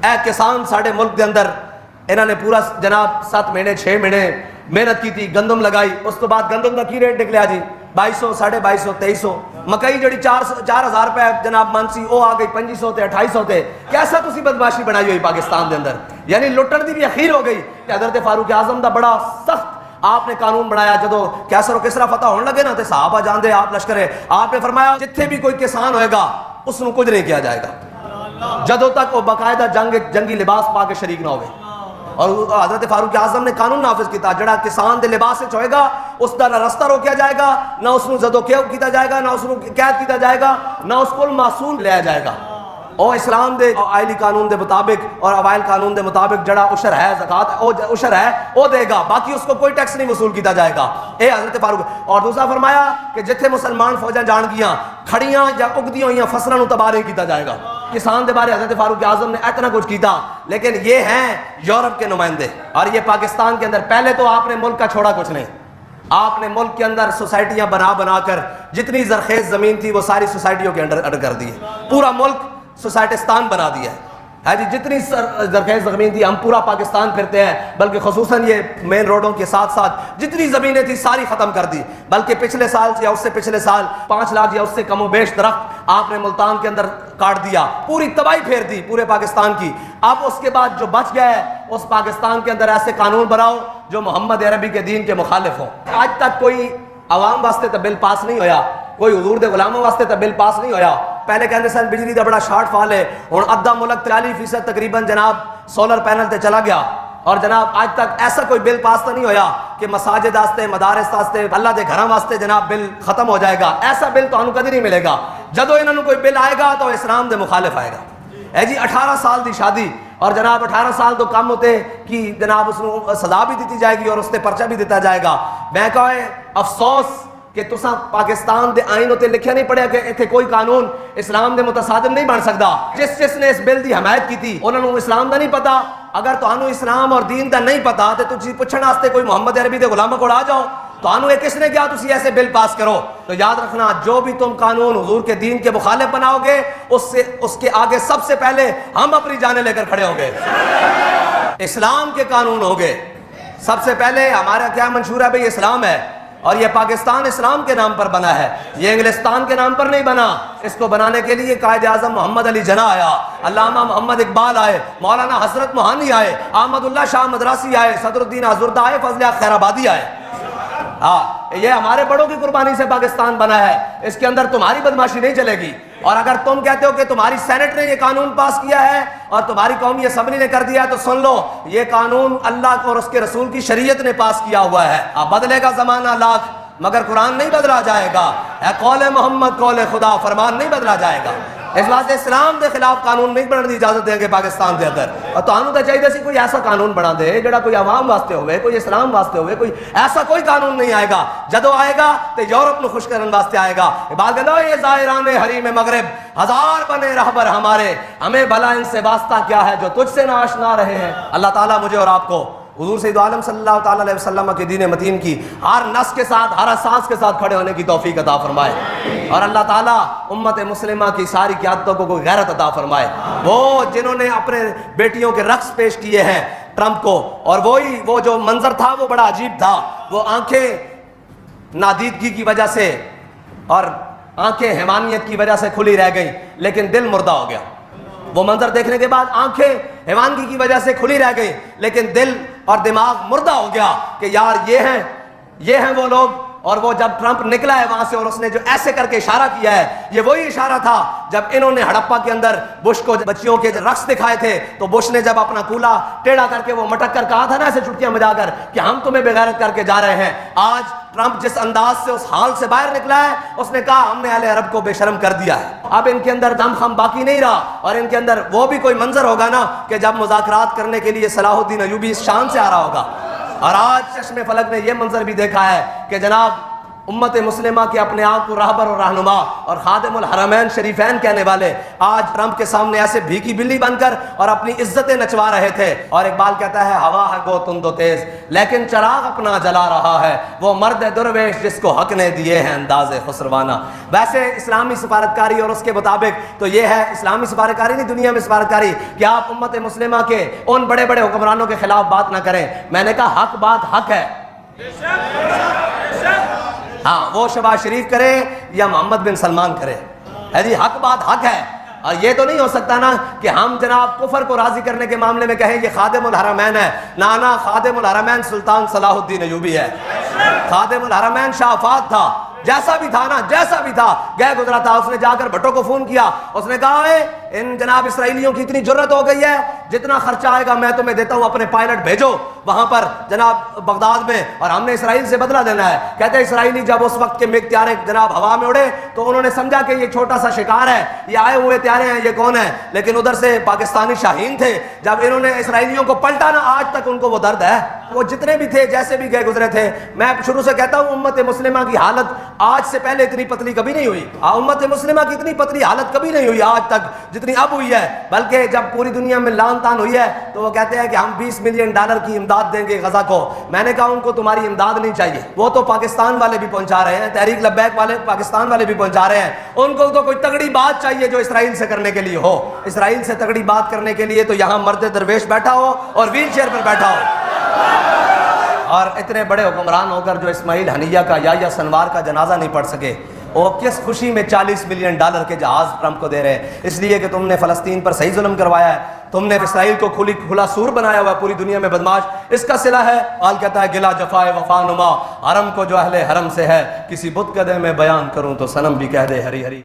اے کسان ساڑھے ملک دے اندر انہوں نے پورا جناب 7 مہینے 6 مہینے محنت کی تھی، گندم لگائی، اس تو بعد گندم کا کی ریٹ نکلیا جی 2200 2250 2300، مکئی جڑی 4000 روپے جناب من سی وہ آ گئی 2500 تے 2800 تے۔ کیسا تسی بدماشی بنائی ہوئی پاکستان دے اندر، یعنی لٹن دی بھی اخیر ہو گئی کہ حضرت فاروق اعظم دا بڑا سخت آپ نے قانون بنایا۔ جدو کیسر و کسرا فتح ہونے لگے نا تے صحابہ جاندے آپ لشکرے، آپ نے فرمایا جتھے بھی کوئی کسان ہوئے گا اس نو کچھ نہیں کیا جائے گا جدو تک وہ باقاعدہ جنگی لباس پا کے شریک نہ ہوئے۔ اور حضرت فاروق اعظم نے قانون نافذ کیتا، جڑا کسان دے لباس وچ ہوئے گا اس دا نہ رستہ روکیا جائے گا، نہ اس نو زدو کیتا جائے گا، نہ اس نو قید کیتا جائے گا، نہ اس کو معصول لیا جائے گا۔ اور اسلام دے آئلی قانون دے مطابق اور اوائل قانون دے مطابق جڑا عشر ہے زکوٰۃ عشر ہے وہ دے گا، باقی اس کو کوئی ٹیکس نہیں وصول کیتا جائے گا۔ اے حضرت فاروق۔ اور دوسرا فرمایا کہ جتھے مسلمان فوجاں جان گیاں کھڑیاں یا اگدیاں ہوئیاں فصلاں نو تباہ نہیں کیتا جائے گا۔ کسان دے بارے حضرت فاروق اعظم نے اتنا کچھ کیتا، لیکن یہ ہیں یورپ کے نمائندے اور یہ پاکستان کے اندر پہلے تو آپ نے ملک کا چھوڑا کچھ نہیں، آپ نے ملک کے اندر سوسائٹیاں بنا کر جتنی زرخیز زمین تھی وہ ساری سوسائٹیوں کے انڈر کر دی ہے، پورا ملک سوسائٹستان بنا دیا ہے جی، جتنی زرخیز زمین تھی ہم پورا پاکستان پھرتے ہیں، بلکہ خصوصاً یہ مین روڈوں کے ساتھ ساتھ جتنی زمینیں تھی ساری ختم کر دی، بلکہ پچھلے سال یا اس سے پچھلے سال 5 لاکھ یا اس سے کم و بیش درخت آپ نے ملتان کے اندر کاٹ دیا، پوری تباہی پھیر دی پورے پاکستان کی۔ اب اس کے بعد جو بچ گیا ہے اس پاکستان کے اندر ایسے قانون بناؤ جو محمد عربی کے دین کے مخالف ہوں۔ آج تک کوئی عوام واسطے تو بل پاس نہیں ہویا، کوئی حضور دے غلاموں واسطے تو بل پاس نہیں ہویا۔ پہلے کہندے سن بجلی دا بڑا شارٹ فال ہے، ہن ادھا ملک 43% تقریباً جناب سولر پینل تے چلا گیا، اور جناب آج تک ایسا کوئی بل پاس تو نہیں ہویا کہ مساجد واسطے مدارس واسطے اللہ دے گھراں واسطے جناب بل ختم ہو جائے گا۔ ایسا بل تو ہمیں کدی نہیں ملے گا۔ جدو انہوں نے کوئی بل آئے گا تو اسلام دے مخالف آئے گا۔ اے جی 18 سال دی شادی اور جناب 18 سال تو کم ہوتے کہ جناب اس کو سزا بھی دیتی جائے گی اور اس تے پرچہ بھی دیتا جائے گا۔ میں کہے افسوس کہ تساں پاکستان دے آئین ہوتے لکھیا نہیں پڑھیا کہ ایتھے کوئی قانون اسلام دے متصادم نہیں بن سکتا۔ جس نے اس بل دی حمایت کی تھی انہوں نے اسلام دا نہیں پتا۔ اگر تانوں اسلام اور دین دا نہیں پتا تے تسی پوچھن واسطے کوئی محمد عربی دے غلاموں کو آ جاؤ، تانوں یہ کس نے کیا تسی ایسے بل پاس کرو؟ تو یاد رکھنا جو بھی تم قانون حضور کے دین کے مخالف بناؤ گے اس کے آگے سب سے پہلے ہم اپنی جانیں لے کر کھڑے ہوں گے۔ اسلام کے قانون ہوں گے سب سے پہلے۔ ہمارا کیا منشور ہے بھئی اسلام ہے، اور یہ پاکستان اسلام کے نام پر بنا ہے، یہ انگلستان کے نام پر نہیں بنا۔ اس کو بنانے کے لیے قائد اعظم محمد علی جناح آیا، علامہ محمد اقبال آئے، مولانا حضرت موہانی آئے، احمد اللہ شاہ مدراسی آئے، صدر الدین آزردہ آئے، فضل خیر آبادی آئے۔ یہ ہمارے بڑوں کی قربانی سے پاکستان بنا ہے، اس کے اندر تمہاری بدماشی نہیں چلے گی۔ اور اگر تم کہتے ہو کہ تمہاری سینٹ نے یہ قانون پاس کیا ہے اور تمہاری قومی اسمبلی نے کر دیا ہے تو سن لو، یہ قانون اللہ اور اس کے رسول کی شریعت نے پاس کیا ہوا ہے۔ اب بدلے گا زمانہ لاکھ مگر قرآن نہیں بدلا جائے گا، اے قول محمد قول خدا، فرمان نہیں بدلا جائے گا۔ اس واسطے اسلام دے خلاف قانون نہیں بننے دی اجازت دیں گے پاکستان دے اندر۔ اور تانوں تو چاہیے سی کوئی ایسا قانون بنا دے جڑا کوئی عوام واسطے ہوئے، کوئی اسلام واسطے ہوئے، کوئی ایسا کوئی قانون نہیں آئے گا۔ جدو آئے گا تو یورپ نو خوش کرن واسطے آئے گا۔ بات کہتا ہے یہ زائران حریم مغرب ہزار بنے رہبر ہمارے، ہمیں بھلا ان سے واسطہ کیا ہے جو تجھ سے نہ آشنا رہے ہیں۔ اللہ تعالیٰ مجھے اور آپ کو حضور سید عالم صلی اللہ تعالیٰ علیہ وسلم کے دین متین کی ہر نس کے ساتھ ہر سانس کے ساتھ کھڑے ہونے کی توفیق عطا فرمائے، اور اللہ تعالیٰ امت مسلمہ کی ساری قیادتوں کو کوئی غیرت عطا فرمائے۔ وہ جنہوں نے اپنے بیٹیوں کے رقص پیش کیے ہیں ٹرمپ کو، اور وہ جو منظر تھا وہ بڑا عجیب تھا، وہ آنکھیں نادیدگی کی وجہ سے اور آنکھیں حیوانیت کی وجہ سے کھلی رہ گئیں لیکن دل مردہ ہو گیا۔ وہ منظر دیکھنے کے بعد آنکھیں حیوانگی کی وجہ سے کھلی رہ گئی لیکن دل اور دماغ مردہ ہو گیا کہ یار یہ ہیں وہ لوگ۔ اور وہ جب ٹرمپ نکلا ہے وہاں سے اور اس نے جو ایسے کر کے اشارہ کیا ہے، یہ وہی اشارہ تھا جب انہوں نے ہڑپا کے اندر بش کو بچیوں کے رقص دکھائے تھے، تو بش نے جب اپنا کولا ٹیڑھا کر کے وہ مٹک کر کہا تھا نا ایسے چٹکیاں بجا کر کہ ہم تمہیں بغیرت کر کے جا رہے ہیں۔ آج ٹرمپ جس انداز سے اس حال سے باہر نکلا ہے، اس نے کہا ہم نے اہل عرب کو بے شرم کر دیا ہے۔ اب ان کے اندر دم خم باقی نہیں رہا، اور ان کے اندر وہ بھی کوئی منظر ہوگا نا کہ جب مذاکرات کرنے کے لیے صلاح الدین ایوبی اس شان سے آ رہا ہوگا۔ اور آج چشم فلک نے یہ منظر بھی دیکھا ہے کہ جناب امت مسلمہ کے اپنے آپ کو راہبر اور رہنما اور خادم الحرمین شریفین کہنے والے آج ٹرمپ کے سامنے ایسے بھیکی بلی بن کر اور اپنی عزتیں نچوا رہے تھے. اور اقبال کہتا ہے ہوا ہے گو تند و تیز لیکن چراغ اپنا جلا رہا ہے، وہ مرد درویش جس کو حق نے دیے ہیں انداز خسروانہ. ویسے اسلامی سفارتکاری اور اس کے مطابق تو یہ ہے اسلامی سفارتکاری نہیں، دنیا میں سفارتکاری کہ آپ امت مسلمہ کے ان بڑے بڑے حکمرانوں کے خلاف بات نہ کریں. میں نے کہا حق بات حق ہے، ہاں وہ شہباز شریف کرے یا محمد بن سلمان کرے، ہے جی حق بات حق ہے. اور یہ تو نہیں ہو سکتا نا کہ ہم جناب کفر کو راضی کرنے کے معاملے میں کہیں یہ خادم الحرمین ہے. نانا خادم الحرمین سلطان صلاح الدین ایوبی ہے، خادم الحرمین شاہ فات تھا، جیسا بھی تھا نا، جیسا بھی تھا گئے گزرا تھا. اس نے جا کر بھٹو کو فون کیا، اس نے کہا ان جناب اسرائیلیوں کی اتنی جرت ہو گئی ہے، جتنا خرچہ آئے گا میں تمہیں دیتا ہوں، اپنے پائلٹ بھیجو وہاں پر جناب بغداد میں، اور ہم نے اسرائیل سے بدلہ دینا ہے. کہتے ہیں اسرائیلی جب اس وقت کے مگ طیارے جناب ہوا میں اڑے تو انہوں نے سمجھا کہ یہ چھوٹا سا شکار ہے، یہ آئے ہوئے طیارے ہیں، یہ کون ہے؟ لیکن ادھر سے پاکستانی شاہین تھے. جب انہوں نے اسرائیلیوں کو پلٹا نا، آج تک ان کو وہ درد ہے. وہ جتنے بھی تھے جیسے بھی گئے گزرے تھے، میں شروع سے کہتا ہوں امت مسلمہ کی حالت آج سے پہلے اتنی پتلی کبھی نہیں ہوئی. امت مسلمہ کی اتنی پتلی حالت کبھی نہیں ہوئی آج تک جتنی اب ہوئی ہے. بلکہ جب پوری دنیا میں لان تان ہوئی ہے تو وہ کہتے ہیں کہ ہم $20 ملین کی امداد دیں گے غزہ کو. میں نے کہا ان کو تمہاری امداد نہیں چاہیے، وہ تو پاکستان والے بھی پہنچا رہے ہیں، تحریک لبیک والے پاکستان والے بھی پہنچا رہے ہیں. ان کو تو کوئی تگڑی بات چاہیے جو اسرائیل سے کرنے کے لیے ہو. اسرائیل سے تگڑی بات کرنے کے لیے تو یہاں مرد درویش بیٹھا ہو اور ویل چیئر پر بیٹھا ہو. اور اتنے بڑے حکمران ہو کر جو اسماعیل حنیہ کا یا سنوار کا جنازہ نہیں پڑھ سکے، وہ کس خوشی میں $40 ملین کے جہاز ٹرمپ کو دے رہے ہیں؟ اس لیے کہ تم نے فلسطین پر صحیح ظلم کروایا ہے، تم نے اسرائیل کو کھلا سور بنایا ہوا پوری دنیا میں بدماش. اس کا صلہ ہے قال کہتا ہے گلا جفائے وفا نما، حرم کو جو اہل حرم سے ہے کسی بت قدے میں بیان کروں تو صنم بھی کہہ دے ہری ہری.